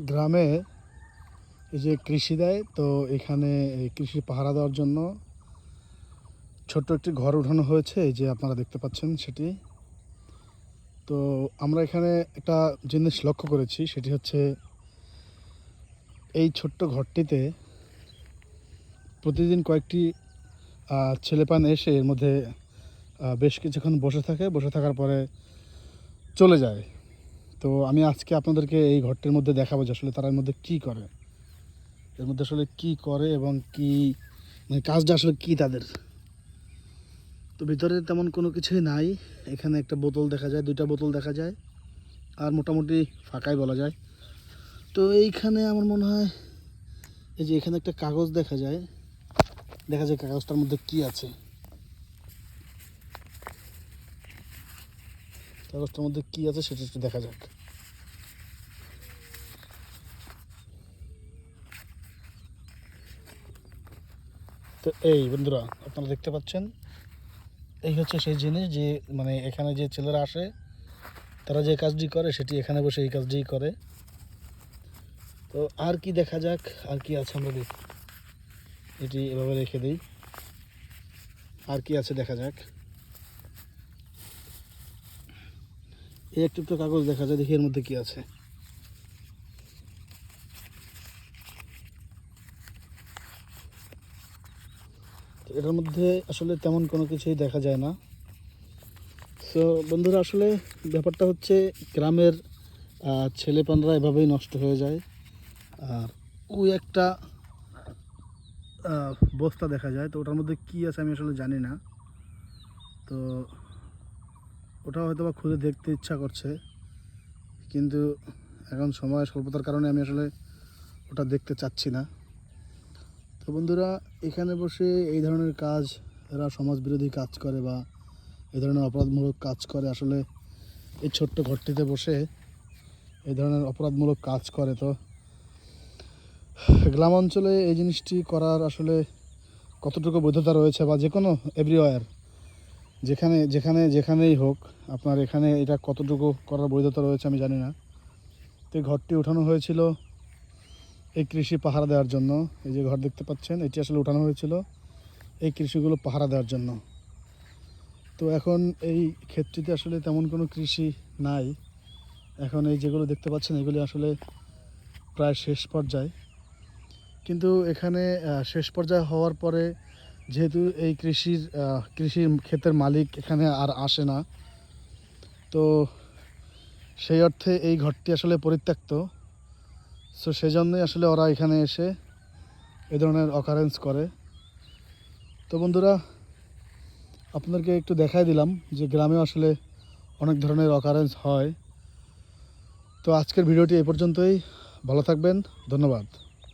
গ্রামে এই যে কৃষি দেয়, তো এখানে এই কৃষি পাহারা দেওয়ার জন্য ছোট্ট একটি ঘর উঠানো হয়েছে, এই যে আপনারা দেখতে পাচ্ছেন সেটি। তো আমরা এখানে একটা জিনিস লক্ষ্য করেছি, সেটি হচ্ছে এই ছোট্ট ঘরটিতে প্রতিদিন কয়েকটি ছেলেপান এসে এর মধ্যে বেশ কিছুক্ষণ বসে থাকার পরে চলে যায়। তো আমি আজকে আপনাদেরকে এই ঘরটির মধ্যে দেখাবো যে আসলে তারা এর মধ্যে কী করে, এর মধ্যে আসলে কী করে এবং কী মানে কাজটা আসলে কী তাদের। তো ভিতরে তেমন কোনো কিছুই নাই। এখানে একটা বোতল দেখা যায়, দুইটা বোতল দেখা যায়, আর মোটামুটি ফাঁকাই বলা যায়। তো এইখানে আমার মনে হয় এই যে এখানে একটা কাগজ দেখা যায় কাগজটার মধ্যে কি আছে। কাগজটার মধ্যে কি আছে সেটা একটু দেখা যাক। তো এই বন্ধুরা, আপনারা দেখতে পাচ্ছেন, এই হচ্ছে সেই জিনিস যে মানে এখানে যে ছেলেরা আসে তারা যে কাজটি করে সেটি এখানে বসে এই কাজটিই করে। তো আর কি দেখা যাক, আর কি আছে আমরা দেখি, এটি এভাবে রেখে দিই। আর কি আছে দেখা যাক। এই একটু একটু কাগজ দেখা যায়, দেখি এর মধ্যে কি আছে। তো এটার মধ্যে আসলে তেমন কোনো কিছুই দেখা যায় না। সো বন্ধুরা, আসলে ব্যাপারটা হচ্ছে গ্রামের ছেলেপানরা এভাবেই নষ্ট হয়ে যায়। আর ওই একটা বস্তা দেখা যায়, তো ওটার মধ্যে কী আছে আমি আসলে জানি না। তো ওটা হয়তো বা খুলে দেখতে ইচ্ছা করছে, কিন্তু এখন সময় স্বল্পতার কারণে আমি আসলে ওটা দেখতে চাচ্ছি না। তো বন্ধুরা, এখানে বসে এই ধরনের কাজ, এরা সমাজবিরোধী কাজ করে বা এই ধরনের অপরাধমূলক কাজ করে। আসলে এই ছোট্ট ঘরটিতে বসে এই ধরনের অপরাধমূলক কাজ করে। তো গ্রাম অঞ্চলে এই জিনিসটি করার আসলে কতটুকু বৈধতা রয়েছে, বা যে কোনো এভরিওয়্যার যেখানেই হোক আপনার এখানে এটা কতটুকু করার বৈধতা রয়েছে আমি জানি না। তো এই ঘরটি উঠানো হয়েছিল এই কৃষি পাহারা দেওয়ার জন্য। এই যে ঘর দেখতে পাচ্ছেন, এটি আসলে উঠানো হয়েছিল এই কৃষিগুলো পাহারা দেওয়ার জন্য। তো এখন এই ক্ষেত্রটিতে আসলে তেমন কোনো কৃষি নাই। এখন এই যেগুলো দেখতে পাচ্ছেন এগুলি আসলে প্রায় শেষ পর্যায়ে। কিন্তু এখানে শেষ পর্যায়ে হওয়ার পরে যেহেতু এই কৃষির ক্ষেতের মালিক এখানে আর আসে না, তো সেই অর্থে এই ঘরটি আসলে পরিত্যক্ত। সো সেজন্যই আসলে ওরা এখানে এসে এ ধরনের অকারেন্স করে। তো বন্ধুরা, আপনাদেরকে একটু দেখাই দিলাম যে গ্রামে আসলে অনেক ধরনের অকারেন্স হয়। তো আজকের ভিডিওটি এই পর্যন্তই। ভালো থাকবেন, ধন্যবাদ।